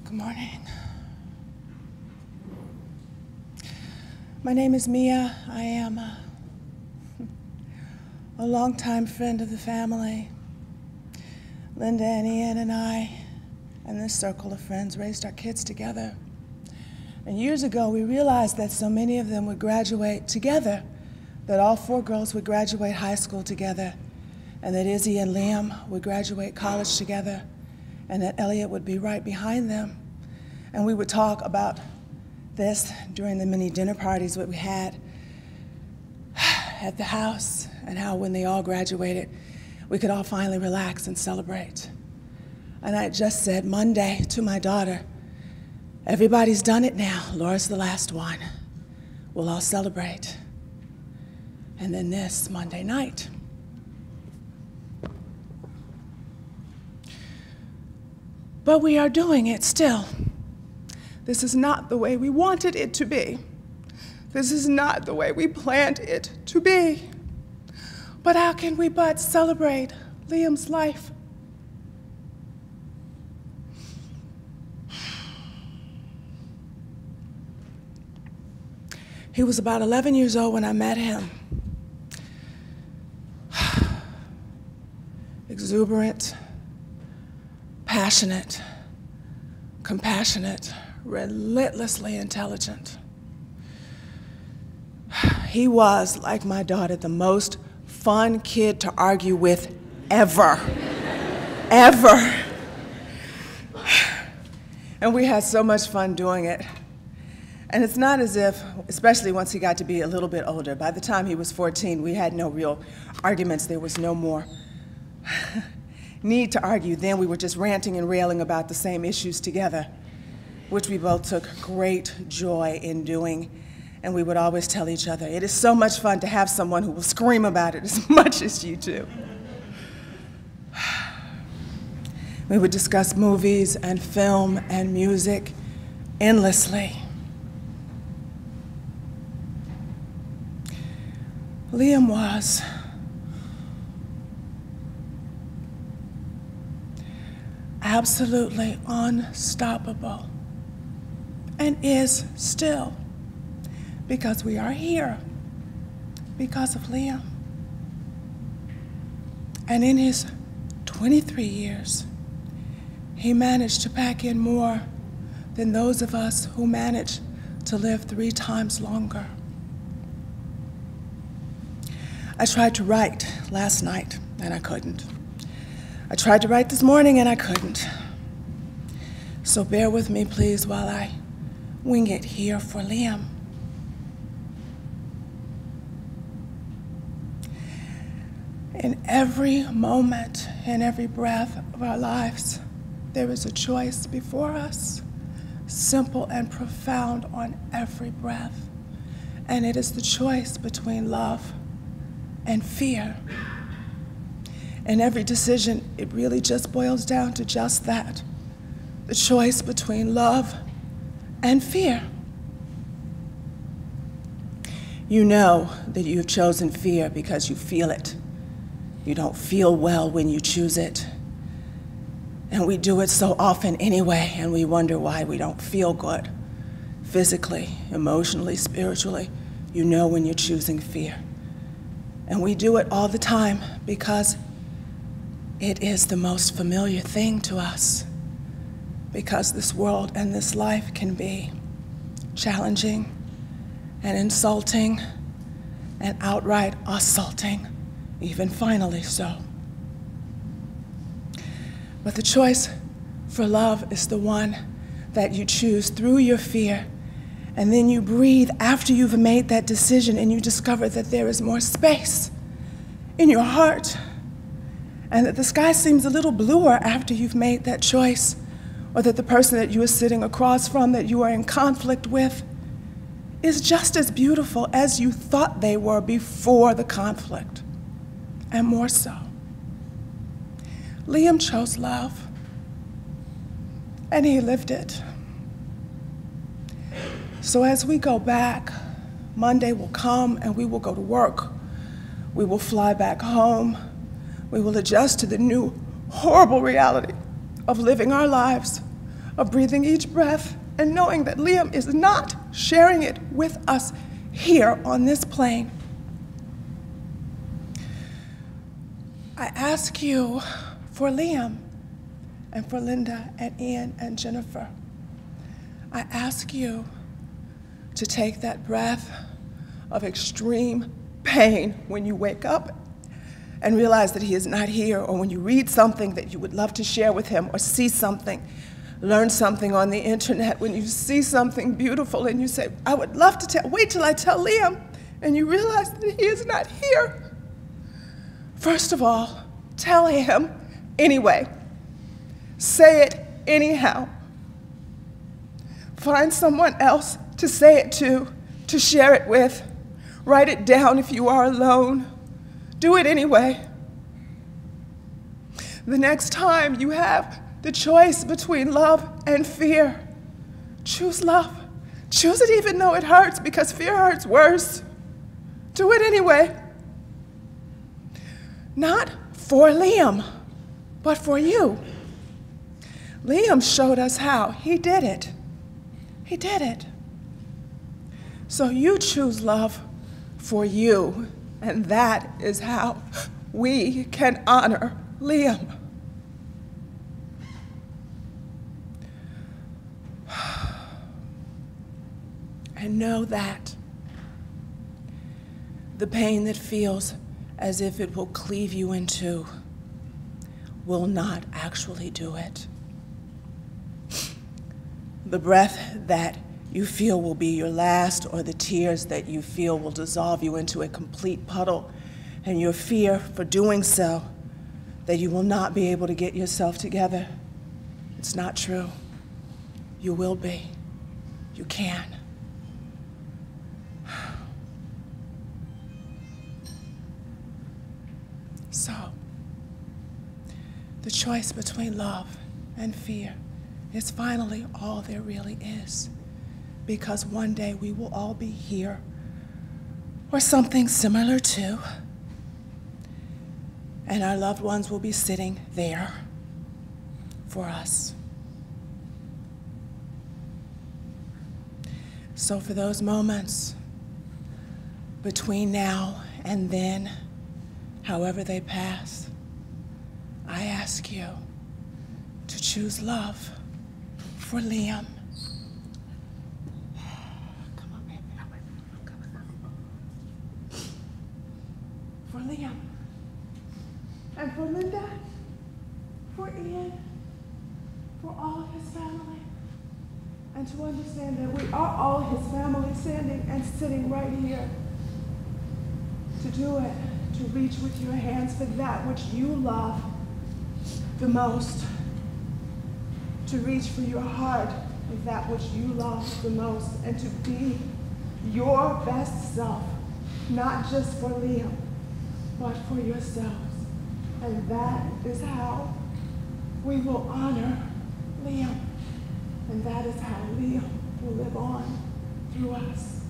Good morning. My name is Mia. I am a longtime friend of the family. Linda and Ian and I and this circle of friends raised our kids together. And years ago, we realized that so many of them would graduate together, that all 4 girls would graduate high school together, and that Izzy and Liam would graduate college together, and that Elliot would be right behind them. And we would talk about this during the many dinner parties that we had at the house, and how when they all graduated, we could all finally relax and celebrate. And I just said Monday to my daughter, everybody's done it now. Laura's the last one. We'll all celebrate. And then this Monday night, but we are doing it still. This is not the way we wanted it to be. This is not the way we planned it to be. But how can we but celebrate Liam's life? He was about 11 years old when I met him. Exuberant, passionate, compassionate, relentlessly intelligent. He was, like my daughter, the most fun kid to argue with ever, ever. And we had so much fun doing it. And it's not as if, especially once he got to be a little bit older, by the time he was 14, we had no real arguments. There was no more need to argue. Then we were just ranting and railing about the same issues together, which we both took great joy in doing. And we would always tell each other, it is so much fun to have someone who will scream about it as much as you do. We would discuss movies and film and music endlessly. Liam was absolutely unstoppable, and is still, because we are here because of Liam. And in his 23 years, he managed to pack in more than those of us who managed to live 3 times longer. I tried to write last night, and I couldn't. I tried to write this morning, and I couldn't. So bear with me, please, while I wing it here for Liam. In every moment, in every breath of our lives, there is a choice before us, simple and profound on every breath. And it is the choice between love and fear. In every decision, it really just boils down to just that, the choice between love and fear. You know that you have chosen fear because you feel it. You don't feel well when you choose it. And we do it so often anyway, and we wonder why we don't feel good. Physically, emotionally, spiritually, you know when you're choosing fear. And we do it all the time because it is the most familiar thing to us. Because this world and this life can be challenging and insulting and outright assaulting, even finally so. But the choice for love is the one that you choose through your fear, and then you breathe after you've made that decision, and you discover that there is more space in your heart, and that the sky seems a little bluer after you've made that choice, or that the person that you are sitting across from, that you are in conflict with, is just as beautiful as you thought they were before the conflict, and more so. Liam chose love, and he lived it. So as we go back, Monday will come and we will go to work. We will fly back home. We will adjust to the new horrible reality of living our lives of breathing each breath and knowing that Liam is not sharing it with us here on this plane. I ask you for Liam and for Linda and Ian and Jennifer. I ask you to take that breath of extreme pain when you wake up and realize that he is not here, or when you read something that you would love to share with him, or see something, learn something on the internet, when you see something beautiful and you say, I would love to tell, wait till I tell Liam, and you realize that he is not here. First of all, tell him anyway. Say it anyhow. Find someone else to say it to share it with. Write it down if you are alone. Do it anyway. The next time you have the choice between love and fear, choose love. Choose it even though it hurts, because fear hurts worse. Do it anyway. Not for Liam, but for you. Liam showed us how. He did it. He did it. So you choose love for you, and that is how we can honor Liam. And know that the pain that feels as if it will cleave you in two will not actually do it. The breath that you feel will be your last, or the tears that you feel will dissolve you into a complete puddle, and your fear for doing so, that you will not be able to get yourself together, it's not true. You will be. You can. So, the choice between love and fear is finally all there really is. Because one day we will all be here, or something similar to, and our loved ones will be sitting there for us. So for those moments between now and then, however they pass, I ask you to choose love for Liam. Come on, baby. For Liam. And for Linda, for Ian, for all of his family. And to understand that we are all his family, standing and sitting right here. To do it, to reach with your hands for that which you love the most. To reach for your heart with that which you love the most. And to be your best self, not just for Liam, but for yourselves. And that is how we will honor Liam. And that is how Liam will live on through us.